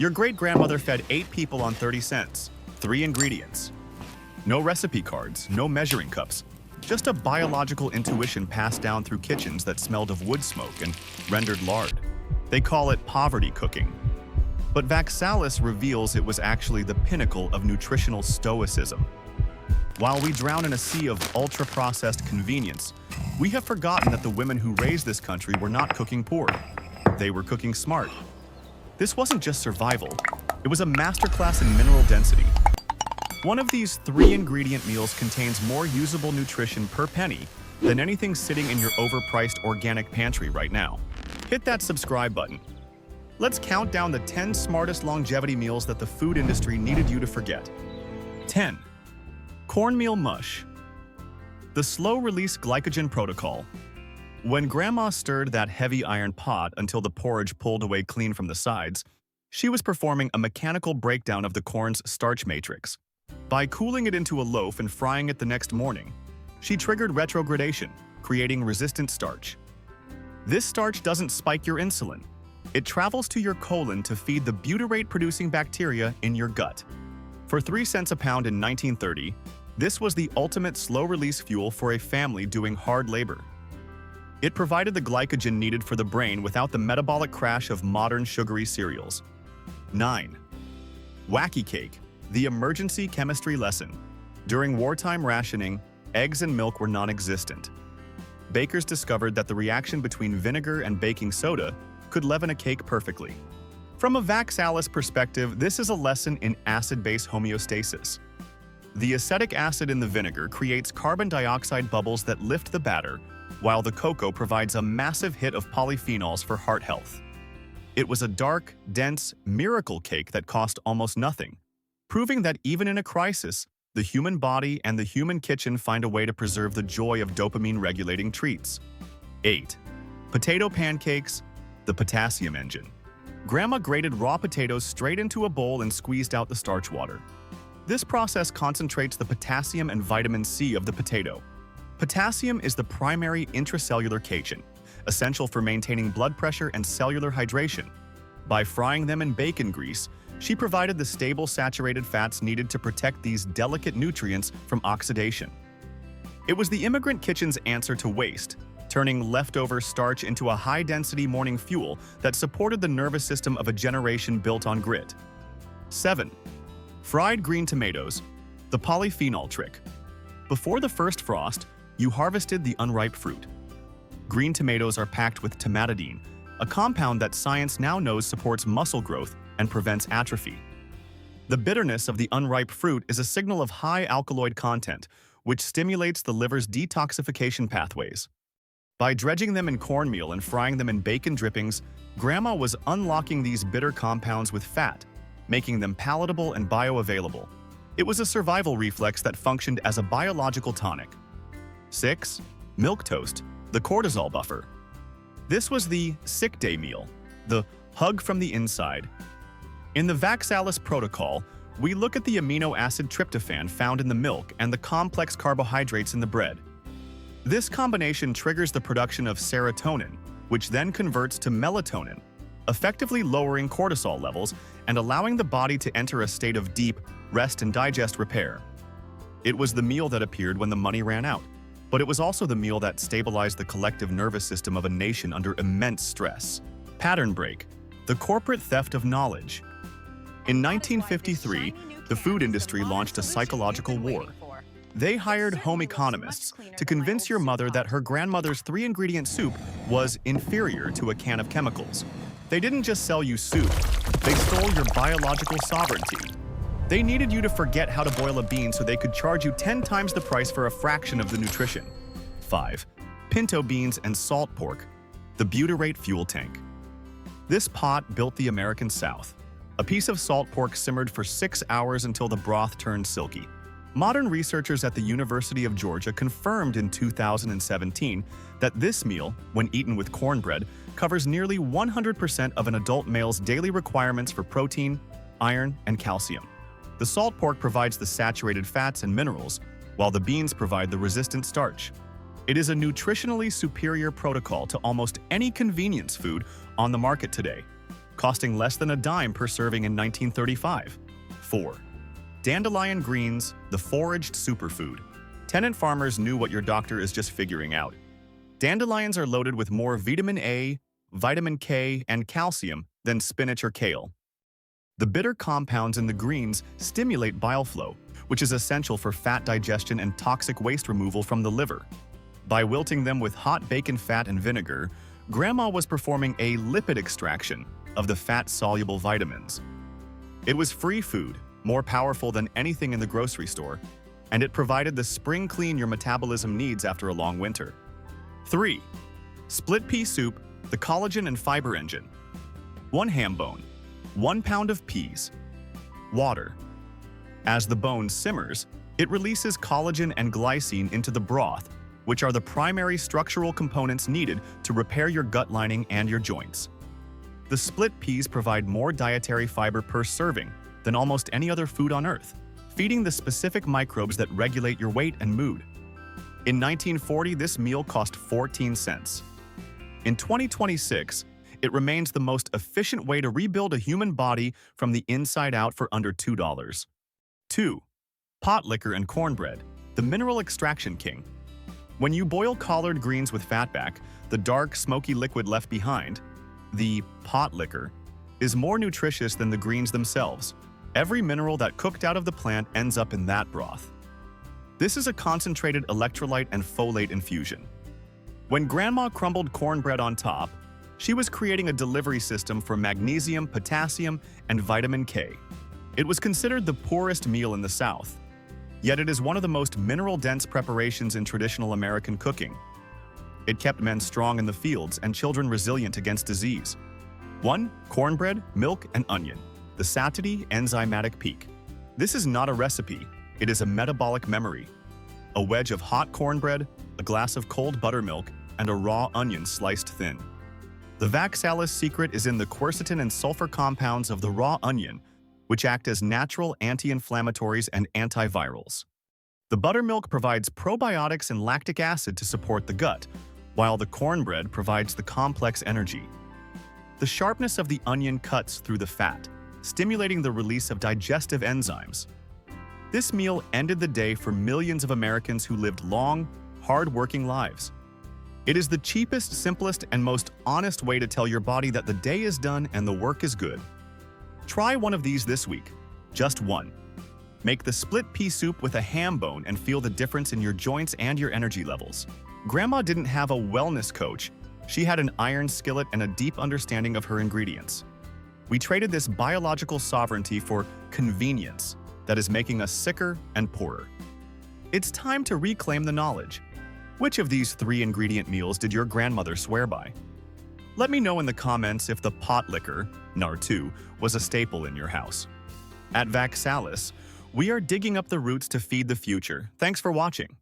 Your great-grandmother fed 8 people on 30 cents, 3 ingredients. No recipe cards, no measuring cups, just a biological intuition passed down through kitchens that smelled of wood smoke and rendered lard. They call it poverty cooking. But Vaxalis reveals it was actually the pinnacle of nutritional stoicism. While we drown in a sea of ultra-processed convenience, we have forgotten that the women who raised this country were not cooking poor. They were cooking smart. This wasn't just survival, it was a masterclass in mineral density. One of these 3-ingredient meals contains more usable nutrition per penny than anything sitting in your overpriced organic pantry right now. Hit that subscribe button. Let's count down the 10 smartest longevity meals that the food industry needed you to forget. 10. Cornmeal mush. The slow-release glycogen protocol. When Grandma stirred that heavy iron pot until the porridge pulled away clean from the sides, she was performing a mechanical breakdown of the corn's starch matrix. By cooling it into a loaf and frying it the next morning, she triggered retrogradation, creating resistant starch. This starch doesn't spike your insulin. It travels to your colon to feed the butyrate-producing bacteria in your gut. For 3 cents a pound in 1930, this was the ultimate slow-release fuel for a family doing hard labor. It provided the glycogen needed for the brain without the metabolic crash of modern sugary cereals. 9. Wacky cake, the emergency chemistry lesson. During wartime rationing, eggs and milk were non-existent. Bakers discovered that the reaction between vinegar and baking soda could leaven a cake perfectly. From a Vaxalis perspective, this is a lesson in acid-base homeostasis. The acetic acid in the vinegar creates carbon dioxide bubbles that lift the batter, while the cocoa provides a massive hit of polyphenols for heart health. It was a dark, dense, miracle cake that cost almost nothing, proving that even in a crisis, the human body and the human kitchen find a way to preserve the joy of dopamine-regulating treats. 8. Potato pancakes, the potassium engine. Grandma grated raw potatoes straight into a bowl and squeezed out the starch water. This process concentrates the potassium and vitamin C of the potato. Potassium is the primary intracellular cation, essential for maintaining blood pressure and cellular hydration. By frying them in bacon grease, she provided the stable saturated fats needed to protect these delicate nutrients from oxidation. It was the immigrant kitchen's answer to waste, turning leftover starch into a high-density morning fuel that supported the nervous system of a generation built on grit. 7. Fried green tomatoes, the polyphenol trick. Before the first frost, you harvested the unripe fruit. Green tomatoes are packed with tomatidine, a compound that science now knows supports muscle growth and prevents atrophy. The bitterness of the unripe fruit is a signal of high alkaloid content, which stimulates the liver's detoxification pathways. By dredging them in cornmeal and frying them in bacon drippings, Grandma was unlocking these bitter compounds with fat, making them palatable and bioavailable. It was a survival reflex that functioned as a biological tonic. 6. Milk toast, the cortisol buffer. This was the sick day meal, the hug from the inside. In the Vaxalis protocol, we look at the amino acid tryptophan found in the milk and the complex carbohydrates in the bread. This combination triggers the production of serotonin, which then converts to melatonin, effectively lowering cortisol levels and allowing the body to enter a state of deep rest and digest repair. It was the meal that appeared when the money ran out, but it was also the meal that stabilized the collective nervous system of a nation under immense stress. Pattern break, the corporate theft of knowledge. In 1953, the food industry launched a psychological war. They hired home economists to convince your mother that her grandmother's 3-ingredient soup was inferior to a can of chemicals. They didn't just sell you soup, they stole your biological sovereignty. They needed you to forget how to boil a bean so they could charge you 10 times the price for a fraction of the nutrition. 5. Pinto beans and salt pork, the butyrate fuel tank. This pot built the American South. A piece of salt pork simmered for 6 hours until the broth turned silky. Modern researchers at the University of Georgia confirmed in 2017 that this meal, when eaten with cornbread, covers nearly 100% of an adult male's daily requirements for protein, iron, and calcium. The salt pork provides the saturated fats and minerals, while the beans provide the resistant starch. It is a nutritionally superior protocol to almost any convenience food on the market today. costing less than a dime per serving in 1935. 4. Dandelion greens, the foraged superfood. Tenant farmers knew what your doctor is just figuring out. Dandelions are loaded with more vitamin A, vitamin K, and calcium than spinach or kale. The bitter compounds in the greens stimulate bile flow, which is essential for fat digestion and toxic waste removal from the liver. By wilting them with hot bacon fat and vinegar, Grandma was performing a lipid extraction of the fat-soluble vitamins. It was free food, more powerful than anything in the grocery store, and it provided the spring clean your metabolism needs after a long winter. 3. Split pea soup, the collagen and fiber engine. 1 ham bone, 1 pound of peas, water. As the bone simmers, it releases collagen and glycine into the broth, which are the primary structural components needed to repair your gut lining and your joints. The split peas provide more dietary fiber per serving than almost any other food on Earth, feeding the specific microbes that regulate your weight and mood. In 1940, this meal cost 14 cents. In 2026, it remains the most efficient way to rebuild a human body from the inside out for under $2. 2. Pot liquor and cornbread, the mineral extraction king. When you boil collard greens with fatback, the dark, smoky liquid left behind, the pot liquor, is more nutritious than the greens themselves. Every mineral that cooked out of the plant ends up in that broth. This is a concentrated electrolyte and folate infusion. When Grandma crumbled cornbread on top, she was creating a delivery system for magnesium, potassium, and vitamin K. It was considered the poorest meal in the South, yet it is one of the most mineral-dense preparations in traditional American cooking. It kept men strong in the fields and children resilient against disease. 1. Cornbread, milk, and onion, the satiety enzymatic peak. This is not a recipe, it is a metabolic memory. A wedge of hot cornbread, a glass of cold buttermilk, and a raw onion sliced thin. The Vaxalis secret is in the quercetin and sulfur compounds of the raw onion, which act as natural anti-inflammatories and antivirals. The buttermilk provides probiotics and lactic acid to support the gut, while the cornbread provides the complex energy. The sharpness of the onion cuts through the fat, stimulating the release of digestive enzymes. This meal ended the day for millions of Americans who lived long, hard-working lives. It is the cheapest, simplest, and most honest way to tell your body that the day is done and the work is good. Try one of these this week. Just one. Make the split pea soup with a ham bone and feel the difference in your joints and your energy levels. Grandma didn't have a wellness coach. She had an iron skillet and a deep understanding of her ingredients. We traded this biological sovereignty for convenience that is making us sicker and poorer. It's time to reclaim the knowledge. Which of these 3 ingredient meals did your grandmother swear by? Let me know in the comments if the pot liquor, NAR 2, was a staple in your house. At Vaxalis, we are digging up the roots to feed the future. Thanks for watching.